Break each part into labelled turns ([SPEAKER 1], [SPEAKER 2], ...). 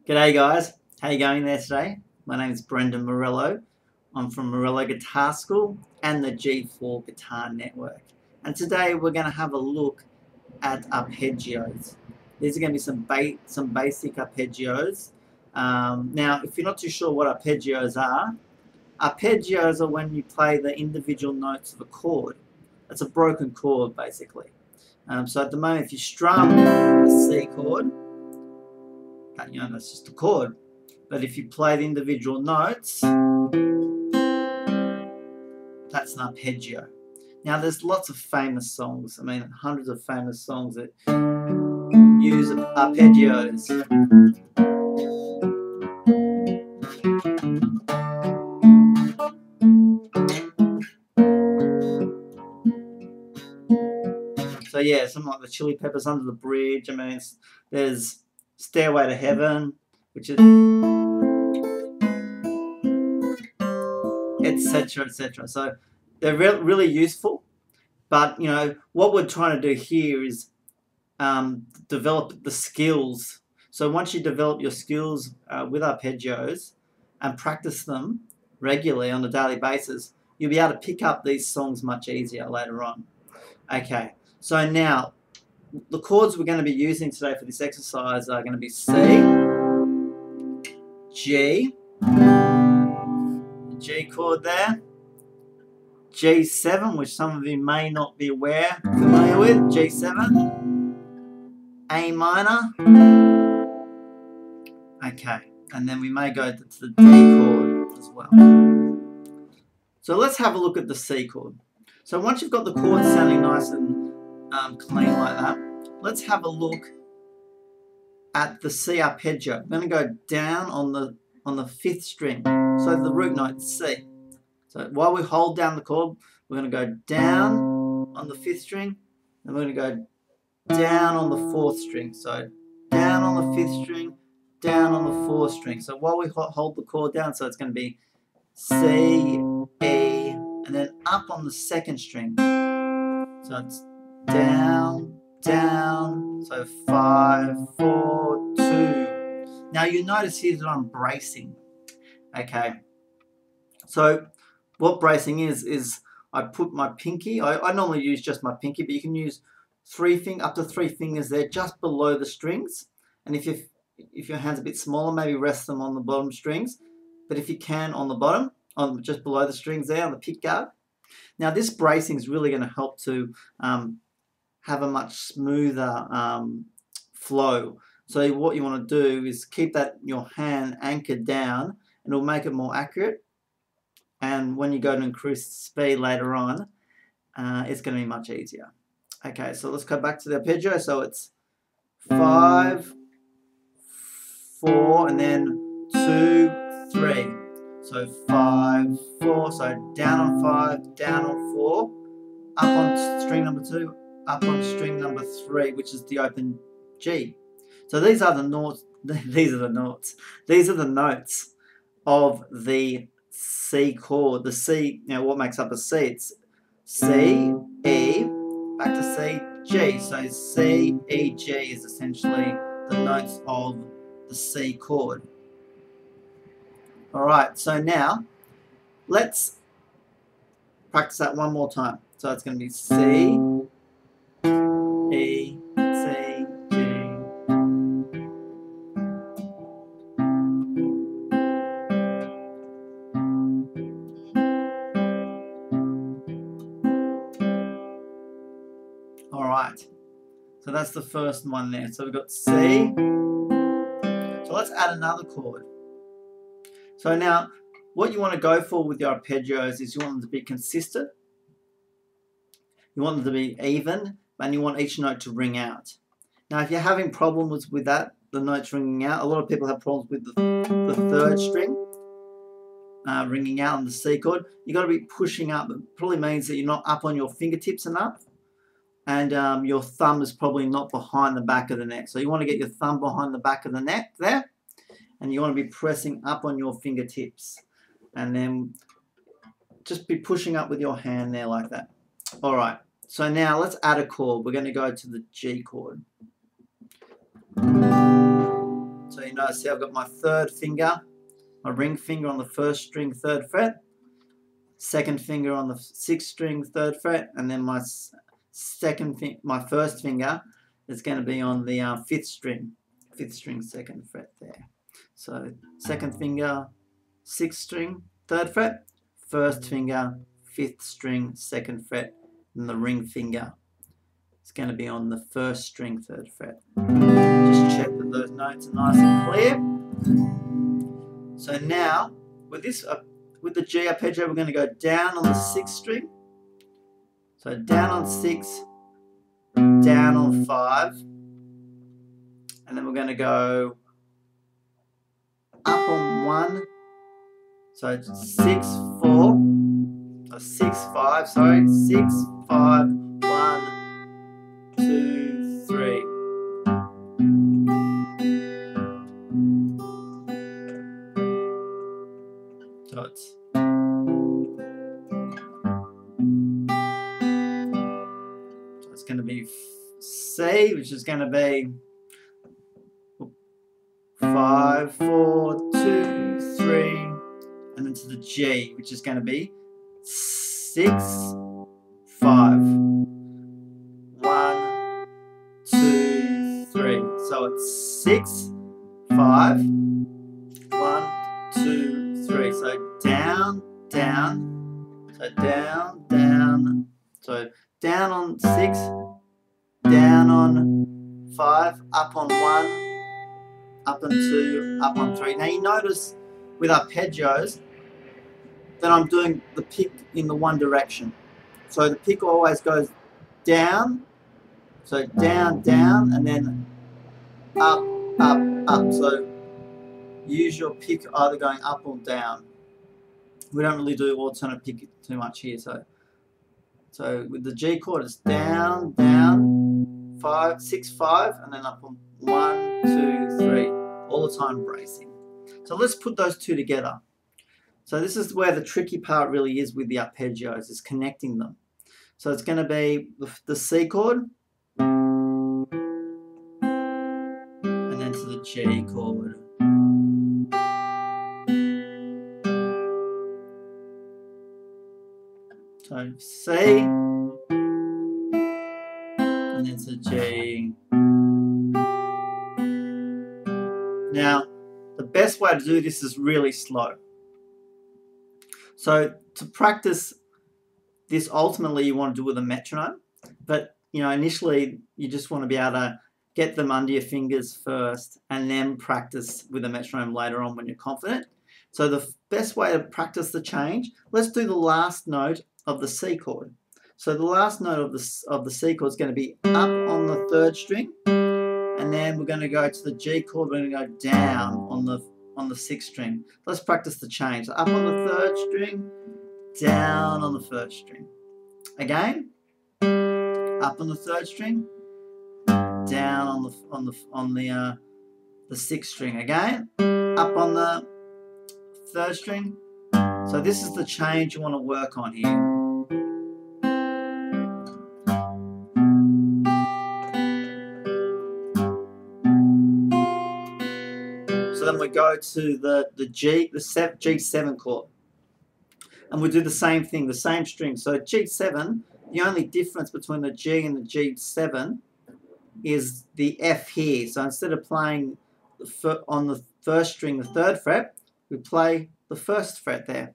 [SPEAKER 1] G'day guys, how you going there today? My name is Brendan Morello. I'm from Morello Guitar School and the G4 Guitar Network. And today we're going to have a look at arpeggios. These are going to be some basic arpeggios. Now, if you're not too sure what arpeggios are when you play the individual notes of a chord. It's a broken chord basically. So at the moment, if you strum a C chord, that's just a chord. But if you play the individual notes, that's an arpeggio. Now there's lots of famous songs, hundreds of famous songs that use arpeggios. So yeah, something like the Chili Peppers, Under the Bridge. There's Stairway to Heaven, which is etc. etc. So they're really useful. But what we're trying to do here is develop the skills. So once you develop your skills with arpeggios and practice them regularly on a daily basis, you'll be able to pick up these songs much easier later on. Okay, so now the chords we're going to be using today for this exercise are going to be C, G, the G chord there, G7, which some of you may not be familiar with, G7, A minor, okay, and then we may go to the D chord as well. So let's have a look at the C chord. So once you've got the chords sounding nice and clean like that, let's have a look at the C arpeggio. I'm going to go down on the fifth string, so the root note C. So while we hold down the chord, we're going to go down on the fifth string, and we're going to go down on the fourth string. So down on the fifth string, down on the fourth string. So while we hold the chord down, so it's going to be C, E, and then up on the second string. So it's down, down, so 5, 4, 2. Now you notice here that I'm bracing. Okay, so what bracing is I put my pinky, I normally use just my pinky, but you can use up to 3 fingers there just below the strings. And if your hand's a bit smaller, maybe rest them on the bottom strings. But if you can, on the bottom, just below the strings there on the pick guard. Now this bracing is really going to help to have a much smoother flow. So what you want to do is keep your hand anchored down, and it'll make it more accurate. And when you go to increase speed later on, it's going to be much easier. Okay, so let's go back to the arpeggio. So it's 5, 4, and then 2, 3. So 5, 4. So down on 5, down on 4, up on string number 2, up on string number 3, which is the open G. So these are the notes. These are the notes. These are the notes of the C chord. The C. What makes up a C? It's C, E, back to C, G. So C, E, G is essentially the notes of the C chord. All right. So now let's practice that one more time. So it's going to be C, E, C, G. All right. So that's the first one there. So we've got C. So let's add another chord. So now what you want to go for with your arpeggios is you want them to be consistent. You want them to be even, and you want each note to ring out. Now, if you're having problems with that, the notes ringing out, a lot of people have problems with the third string ringing out on the C chord. You've got to be pushing up. It probably means that you're not up on your fingertips enough, and your thumb is probably not behind the back of the neck. So you want to get your thumb behind the back of the neck there, and you want to be pressing up on your fingertips, and then just be pushing up with your hand there like that. All right, so now let's add a chord. We're going to go to the G chord. So you notice here I've got my third finger, my ring finger on the first string, 3rd fret, second finger on the 6th string, 3rd fret, and then my first finger is going to be on the 5th string, 2nd fret there. So 2nd finger, 6th string, 3rd fret, 1st finger, 5th string, 2nd fret, and the ring finger is going to be on the 1st string, 3rd fret. Just check that those notes are nice and clear. So now, with this, with the G arpeggio, we're going to go down on the 6th string. So down on 6, down on 5, and then we're going to go up on 1. So 6, 4, so 6, 5, sorry, 6, 5, 1, 2, 3. So it's going to be C, which is going to be 5, 4, 2, 3, and then to the G, which is going to be 6, 5, 1, 2, 3. So it's 6, 5, 1, 2, 3. So down, down, so down, down, so down on 6, down on 5, up on 1, up on 2, up on 3. Now you notice with arpeggios that I'm doing the pick in the one direction. So the pick always goes down, so down, down, and then up, up, up. So use your pick either going up or down. We don't really do alternate pick too much here. So with the G chord, it's down, down, 5, 6, 5, and then up on 1, 2, 3, all the time bracing. So let's put those two together. So this is where the tricky part really is with the arpeggios, is connecting them. So it's going to be the C chord, and then to the G chord. So C, and then to G. Now, the best way to do this is really slow. So to practice this, ultimately you want to do with a metronome, but initially you just want to be able to get them under your fingers first and then practice with a metronome later on when you're confident. So the best way to practice the change, let's do the last note of the C chord. So the last note of the C chord is going to be up on the 3rd string, and then we're going to go to the G chord. We're going to go down on the 6th string. Let's practice the change. So up on the 3rd string, down on the 1st string. Again, up on the 3rd string, down on the 6th string. Again, up on the 3rd string. So this is the change you want to work on here. So then we go to the G7 chord, and we do the same thing, the same string. So G7, the only difference between the G and the G7 is the F here. So instead of playing on the 1st string, the 3rd fret, we play the 1st fret there.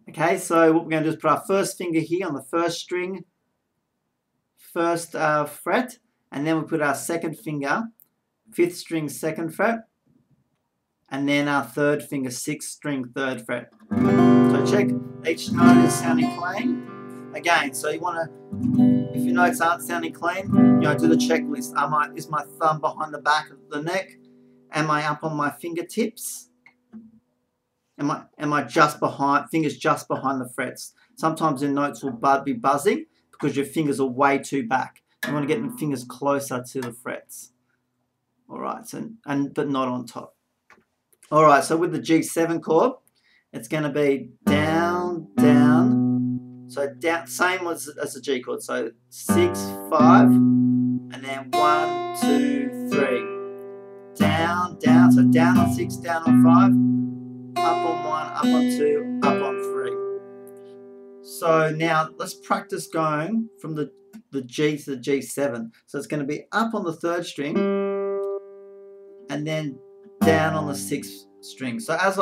[SPEAKER 1] Okay, so what we're going to do is put our first finger here on the 1st string, 1st fret, and then we put our 2nd finger, 5th string, 2nd fret, and then our 3rd finger, 6th string, 3rd fret. So check each note is sounding clean. Again, so you want to, if your notes aren't sounding clean, do the checklist. Is my thumb behind the back of the neck? Am I up on my fingertips? Am I just behind, fingers just behind the frets? Sometimes your notes will be buzzing because your fingers are way too back. You want to get the fingers closer to the frets. All right, but not on top. All right, so with the G7 chord, it's going to be down, down. So down, same as the G chord. So 6, 5, and then 1, 2, 3. down, down. So down on 6, down on 5, up on 1, up on 2, up on 3. So now let's practice going from the G to the G7. So it's going to be up on the 3rd string and then down on the 6th string. So as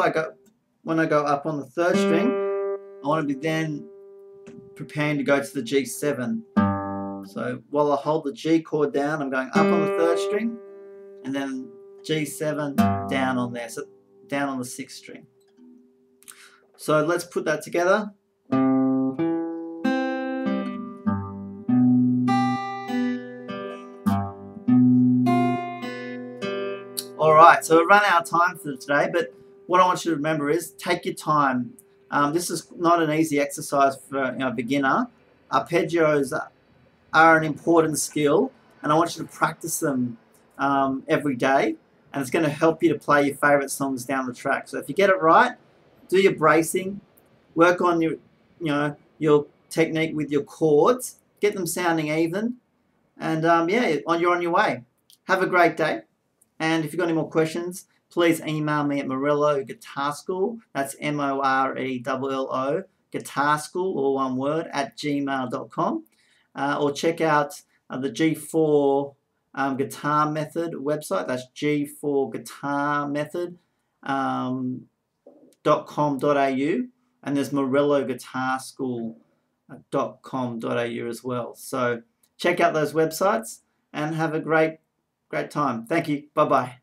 [SPEAKER 1] when I go up on the 3rd string, I want to be then preparing to go to the G7. So while I hold the G chord down, I'm going up on the 3rd string and then G7 down on there, so down on the 6th string. So let's put that together. Alright, so we've run out of time for today, but what I want you to remember is take your time. This is not an easy exercise for a beginner. Arpeggios are an important skill, and I want you to practice them every day, and it's going to help you to play your favourite songs down the track. So if you get it right, do your bracing, work on your technique with your chords, get them sounding even, and yeah, you're on your way. Have a great day. And if you've got any more questions, please email me at Morello Guitar School. That's MORELLO Guitar School, all one word, @gmail.com. Or check out the G4 Guitar Method website. That's g4guitarmethod.com.au. And there's morelloguitarschool.com.au as well. So check out those websites and have a great time. Thank you. Bye-bye.